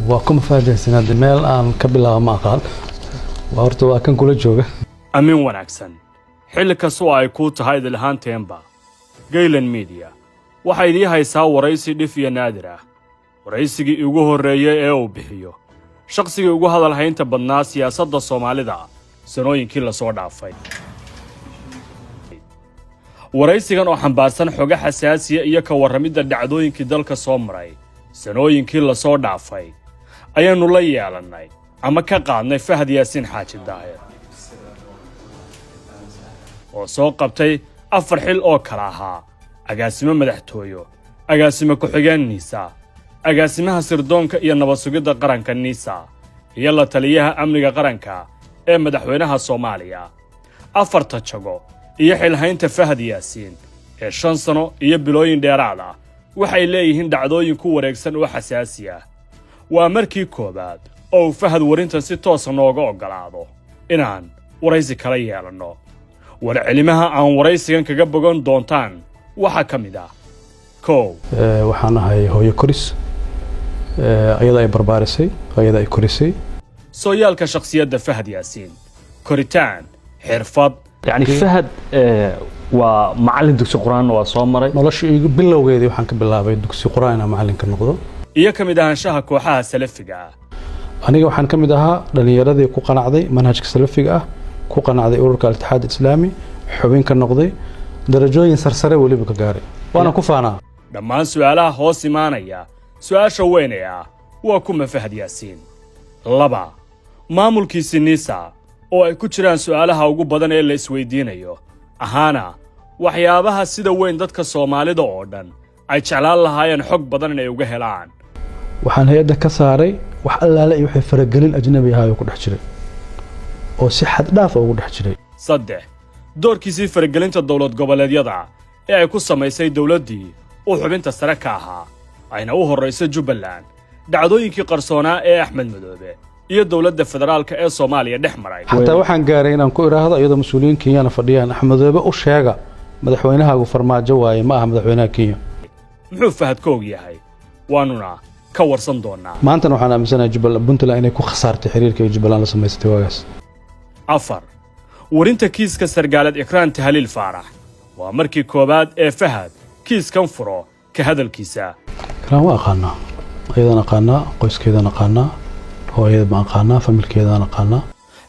وكم فاجأ سنة ميل أن قبل ما قال وأرتوا كان كل جوجا أمين وناكسن حلك سواء يكون هايد الهان تيمبا جيلن ميديا waxay haysaa waraysi dhif iyo naadir ah waraysigii ugu horeeyay ee uu bixiyo shaqsigii ugu hadal haynta badnaa siyaasadda Soomaalida sanooyinkii la soo dhaafay waraysigan oo xambaarsan xogo xasaasiya iyo ka warramida dhacdooyinkii dalka soo maray sanooyinkii la soo dhaafay ayaanu la yeelanay ama ka qaadnay Fahad Yaasiin Xaaji Daahir oo soo qabtay 4 xil oo kala ahaa agaasimo madaxtooyo agaasimo ku-xigeen Niisa agaasimaha sirdoonka iyo nabad sugidda qaranka Niisa iyo la taliyaha amniga qaranka ee madaxweynaha Soomaaliya 4 jago iyo xilhaynta Fahad Yaasiin ee 5 sano iyo bilooyin dheeraad ah waxay leeyihiin dhacdooyin ku wareegsan oo xasaasi ah waa markii koobaad oo Fahad warintan si toos ah nooga ogolaado inaan waraysi kala yeelano warcelimaha aan waraysigan kaga bogan doontaan waxa kamid ah waxaan ahay hooyo koris ayada ay barbaarisay ayada ay korisay sooyaalka shakhsiyadda Fahad Yaasiin koritaan xirfad يعني فهد ومعلم دكتور قرآن وصامري noloshii bilowgeedii waxaan ka bilaabay dugsi quraan ama macalinka noqdo iyo kamid ahaanshaha kooxaha salafiga aniga waxaan kamid ahaa dhalinyaradii ku qanacday manhajka salafiga ah ku qanacday ururka al-Ittixaad Islaami xubin ka noqday darajooyin sarsare waliba ka gaaray waana ku faanaa dhammaan su'aalaha hoos imaanaya su'aasha weyn ee ah waa kuma Fahad Yaasiin 2 maamulkiisa Niisa oo ay ku jiraan su'aalaha ugu badan ee la isweydiinayo ahaana waxyaabaha sida weyn dadka Soomaalida oo dhan ay jeclaan lahaayeen xog badan inay uga helaan waxaan hay'adda ka saaray wax allaale iyo wixii faragelin ajnabi ah oo ku dhex jiray oo si xad dhaaf ah ugu dhex jiray 3 doorkiisii faragelinta dawlad goboleedyada ee ay ku samaysay dawladdii oo xubinta sare ka ahaa ayna u horeysay Jubbaland dhacdooyinkii qarsoonaa ee Axmed Madoobe iyo dawladda federaalka ee Soomaaliya dhex maray hatta waxaan gaaray inaan ku iraahdo iyadoo mas'uuliyiin Kenya fadhiyaan Axmed Madoobe u sheega madaxweynaha ugu farmaajo waaye ma aha madaxweynaha Kenya muxuu Fahad ka og yahay waanuna ka warsan doonaa maanta waxaan aaminsanahay Jubbaland Puntland inay ku khasaartay xiriirka ee Jubbaland la samaystay waagaas 4 warinta kiiska sargaalad Ikraan Tahliil Faarax waa markii koobaad ee Fahad kiiskan furo ka hadalkiisa Ikraan waa aqaanaa ayadana aqaanaa qoyskeedana aqaanaa hooyada ma aqaanaa familkeedana aqaanaa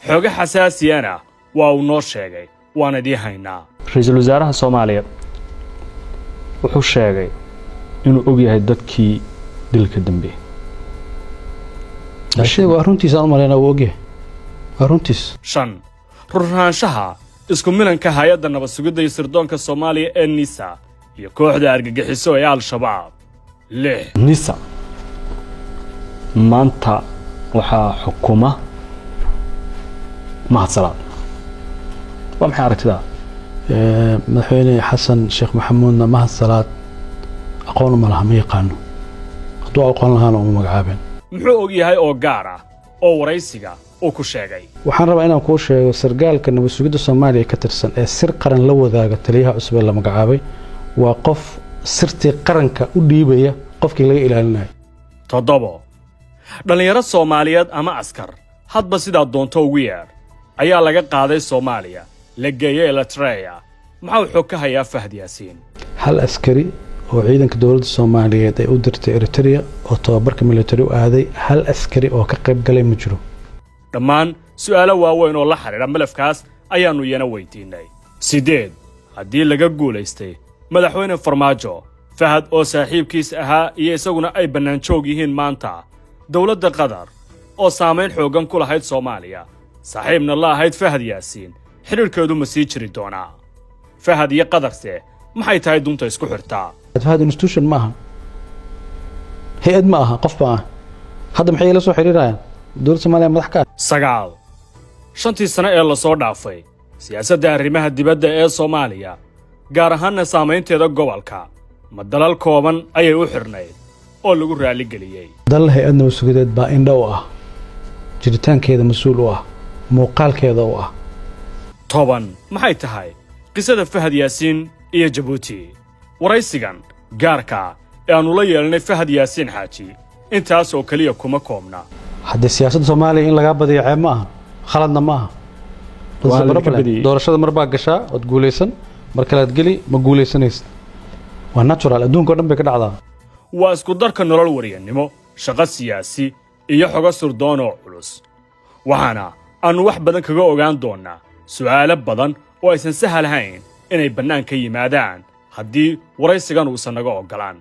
xogo xasaasiyana waa uu noo sheegay waana diihaynaa ra'iisul wasaaraha Soomaaliya wuxuu sheegay inuu og yahay dadkii dilka dambe ashii waa runtiisa aan mareena uu og yahay waa runtiis 5 ruraanshaha isku milanka hay'adda nabad sugidda iyo sirdoonka Soomaaliya ee Niisa iyo kooxda argagixiso ee Al-Shabaab 6 Niisa maanta waxaa xukuma mahadsalaad waa maxay aragtida madaxweyne xasan sheekh maxamuudna mahadsalaad aqoon ma laha ma yaqaano hadduu aqoon lahaana uma magacaabeen muxuu og yahay oo gaar ah oo waraysiga uu ku sheegay waxaan rabaa inaan kuu sheego sargaalka nabad sugidda Soomaaliya ka tirsan ee sir qaran la wadaaga taliyaha cusub ee la magacaabay waa qof sirtii qaranka u dhiibaya qofkii laga ilaalinayo 7 dhalinyaro Soomaaliyeed ama askar hadba sidaa doonto ugu yeer ayaa laga qaaday Soomaaliya la geeyay Eritrea maxaa xog ka hayaa Fahad Yaasiin hal askari oo ciidanka dawladda Soomaaliyeed ay u dirtay Eritrea oo tababarka military u aaday hal askari oo ka qayb galay ma jiro dhammaan su'aalo waaweyn oo la xiriira malafkaas ayaanu iyana weydiinay 8 haddii laga guulaystay madaxweyne Farmaajo Fahad oo saaxiibkiis ahaa iyo isaguna ay bannaan joog yihiin maanta dawladda Qatar oo saameyn xoogan ku lahayd Soomaaliya saaxiibna la ahayd Fahad Yaasiin xiriirkeedu ma sii jiri doonaa Fahad iyo Qatarse maxay tahay dunta isku xirtaa Fahad institution ma aha hay'ad ma aha qof baa hadda maxay la soo xiriirayaan dawladda Soomaaliya madax ka 9 shantii sano ee la soo dhaafay siyaasadda arrimaha dibadda ee Soomaaliya gaar ahaan saameynteeda gobolka ma dalal kooban ayay u xirnayd oo lagu raali galiyay dal hay'adna wasuugadeed baa indhow ah jiritaankeeda mas'uul u ah muuqaalkeeda u ah 10 maxay tahay qisada Fahad Yaasiin iyo Djibouti waraysigan gaarka ee aanu la yeelnay Fahad Yaasiin Xaaji intaas oo keliya kuma koobna haddii siyaasadda soomaaliya in lagaa badiyo ceeb ma aha khaladna ma aha doorashada mar baa gashaa ood guulaysan mar kalead geli ma guulaysanaysid waa natural adduunka oo dhan bay ka dhacdaa waa isku darka nolol waryannimo shaqo siyaasi iyo xogo surdoon oo culus waxaana aannu wax badan kaga ogaan doonnaa su'aalo badan oo aysan sahalahayn inay bannaan ka yimaadaan haddii waraysigan uusan naga oggolaan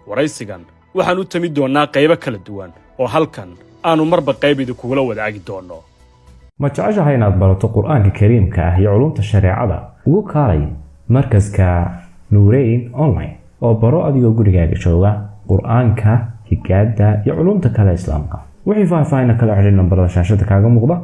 waraysigan waxaan u tami doonnaa qaybo kala duwan oo halkan aannu marba qayb idinkugula wadaagi doonno ma jeceshahay inaad barato qur'aanka kariimka ah iyo culumta shareecada ugu kaalay markaska nuureyn online oo baro adigoo gurigaaga jooga qur'aanka higaada iyo culumta kale islaamka wixii faahfaahin kala xiriir nambarada shaashada kaaga muuqda